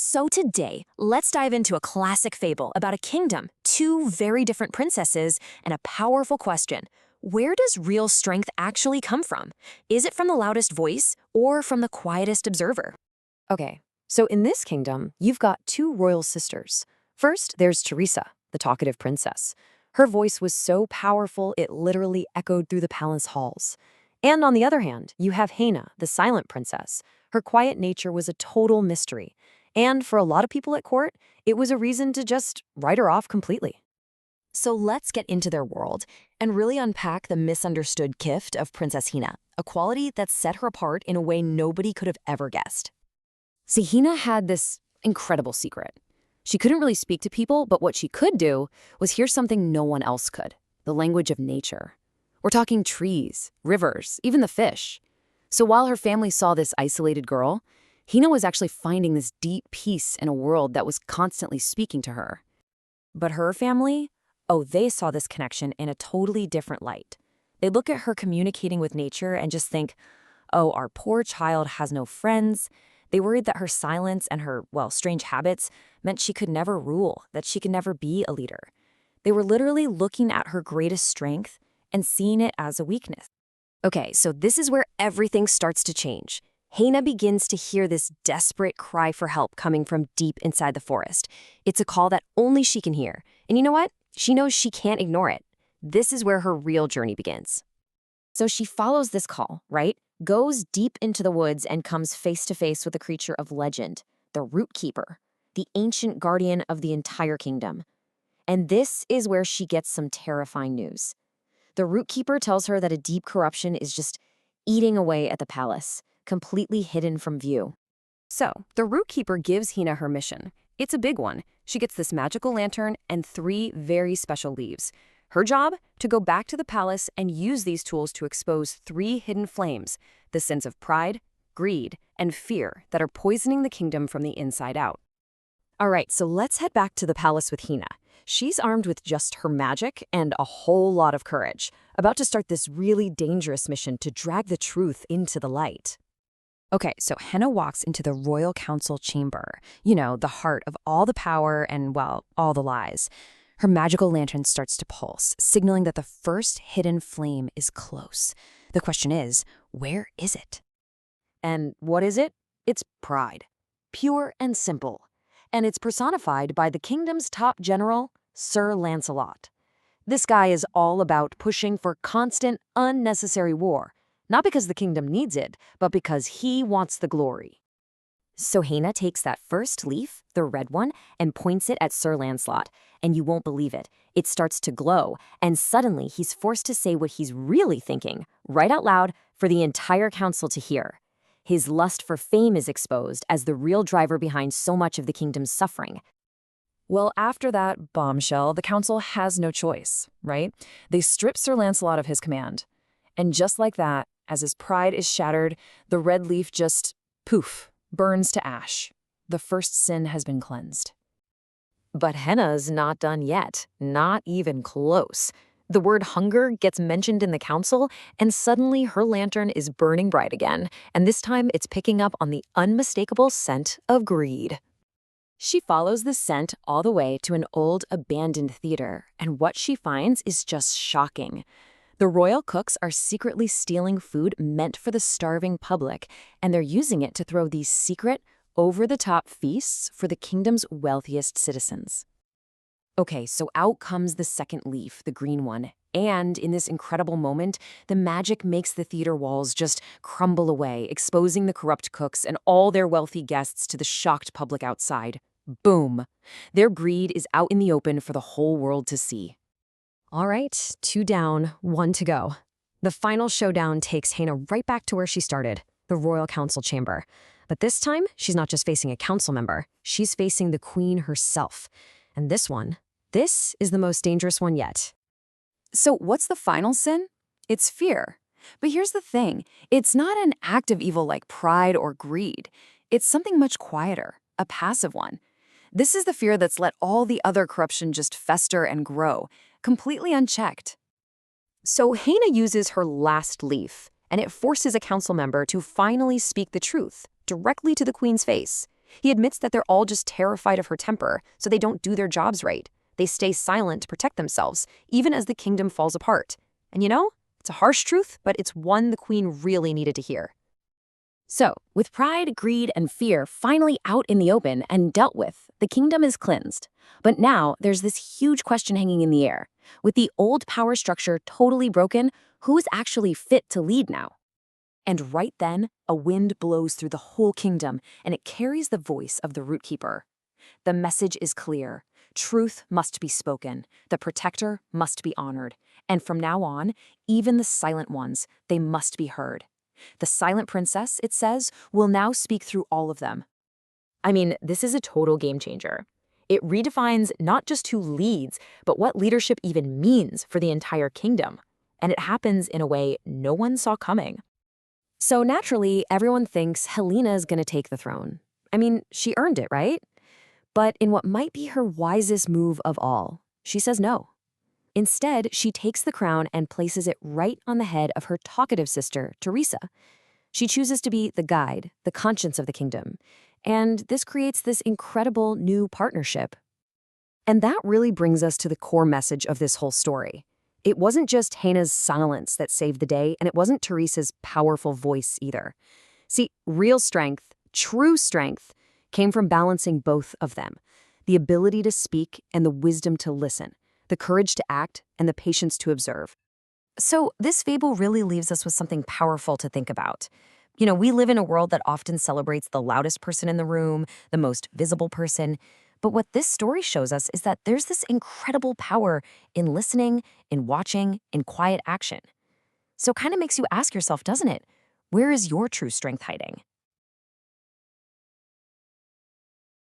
So today, let's dive into a classic fable about a kingdom, two very different princesses, and a powerful question. Where does real strength actually come from? Is it from the loudest voice or from the quietest observer? Okay, so in this kingdom, you've got two royal sisters. First, there's Teresa, the talkative princess. Her voice was so powerful it literally echoed through the palace halls. And on the other hand, you have Hannah, the silent princess. Her quiet nature was a total mystery. And for a lot of people at court, it was a reason to just write her off completely. So let's get into their world and really unpack the misunderstood gift of Princess Hina, a quality that set her apart in a way nobody could have ever guessed. See, Hina had this incredible secret. She couldn't really speak to people, but what she could do was hear something no one else could, the language of nature. We're talking trees, rivers, even the fish. So while her family saw this isolated girl, Hina was actually finding this deep peace in a world that was constantly speaking to her. But her family? Oh, they saw this connection in a totally different light. They look at her communicating with nature and just think, oh, our poor child has no friends. They worried that her silence and her, well, strange habits meant she could never rule, that she could never be a leader. They were literally looking at her greatest strength and seeing it as a weakness. Okay, so this is where everything starts to change. Hannah begins to hear this desperate cry for help coming from deep inside the forest. It's a call that only she can hear. And you know what? She knows she can't ignore it. This is where her real journey begins. So she follows this call, right? Goes deep into the woods and comes face to face with a creature of legend, the Root Keeper, the ancient guardian of the entire kingdom. And this is where she gets some terrifying news. The Root Keeper tells her that a deep corruption is just eating away at the palace, completely hidden from view. So, the Root Keeper gives Hina her mission. It's a big one. She gets this magical lantern and 3 very special leaves. Her job? To go back to the palace and use these tools to expose 3 hidden flames, the sins of pride, greed, and fear that are poisoning the kingdom from the inside out. All right, so let's head back to the palace with Hina. She's armed with just her magic and a whole lot of courage, about to start this really dangerous mission to drag the truth into the light. Okay, so Henna walks into the royal council chamber, the heart of all the power and, well, all the lies. Her magical lantern starts to pulse, signaling that the first hidden flame is close. The question is, where is it? And what is it? It's pride. Pure and simple. And it's personified by the kingdom's top general, Sir Lancelot. This guy is all about pushing for constant, unnecessary war. Not because the kingdom needs it, but because he wants the glory. So Hannah takes that first leaf, the red one, and points it at Sir Lancelot. And you won't believe it. It starts to glow, and suddenly he's forced to say what he's really thinking, right out loud, for the entire council to hear. His lust for fame is exposed as the real driver behind so much of the kingdom's suffering. Well, after that bombshell, the council has no choice, right? They strip Sir Lancelot of his command. And just like that, as his pride is shattered, the red leaf just, poof, burns to ash. The first sin has been cleansed. But Henna's not done yet, not even close. The word hunger gets mentioned in the council, and suddenly her lantern is burning bright again, and this time it's picking up on the unmistakable scent of greed. She follows the scent all the way to an old abandoned theater, and what she finds is just shocking. The royal cooks are secretly stealing food meant for the starving public, and they're using it to throw these secret, over-the-top feasts for the kingdom's wealthiest citizens. Okay, so out comes the second leaf, the green one, and in this incredible moment, the magic makes the theater walls just crumble away, exposing the corrupt cooks and all their wealthy guests to the shocked public outside. Boom! Their greed is out in the open for the whole world to see. All right, 2 down, 1 to go. The final showdown takes Hannah right back to where she started, the royal council chamber. But this time, she's not just facing a council member, she's facing the queen herself. And this is the most dangerous one yet. So what's the final sin? It's fear. But here's the thing, it's not an act of evil like pride or greed. It's something much quieter, a passive one. This is the fear that's let all the other corruption just fester and grow, completely unchecked. So Hannah uses her last leaf, and it forces a council member to finally speak the truth, directly to the queen's face. He admits that they're all just terrified of her temper, so they don't do their jobs right. They stay silent to protect themselves, even as the kingdom falls apart. And it's a harsh truth, but it's one the queen really needed to hear. So, with pride, greed, and fear finally out in the open and dealt with, the kingdom is cleansed. But now there's this huge question hanging in the air. With the old power structure totally broken, who is actually fit to lead now? And right then, a wind blows through the whole kingdom, and it carries the voice of the root keeper. The message is clear. Truth must be spoken. The protector must be honored. And from now on, even the silent ones, they must be heard. The silent princess, it says, will now speak through all of them. I mean, this is a total game changer. It redefines not just who leads, but what leadership even means for the entire kingdom. And it happens in a way no one saw coming. So naturally, everyone thinks Helena is going to take the throne. I mean, she earned it, right? But in what might be her wisest move of all, she says no. Instead, she takes the crown and places it right on the head of her talkative sister, Teresa. She chooses to be the guide, the conscience of the kingdom. And this creates this incredible new partnership. And that really brings us to the core message of this whole story. It wasn't just Hannah's silence that saved the day, and it wasn't Teresa's powerful voice either. See, real strength, true strength, came from balancing both of them. The ability to speak and the wisdom to listen, the courage to act and the patience to observe. So this fable really leaves us with something powerful to think about. We live in a world that often celebrates the loudest person in the room, the most visible person. But what this story shows us is that there's this incredible power in listening, in watching, in quiet action. So it kind of makes you ask yourself, doesn't it? Where is your true strength hiding?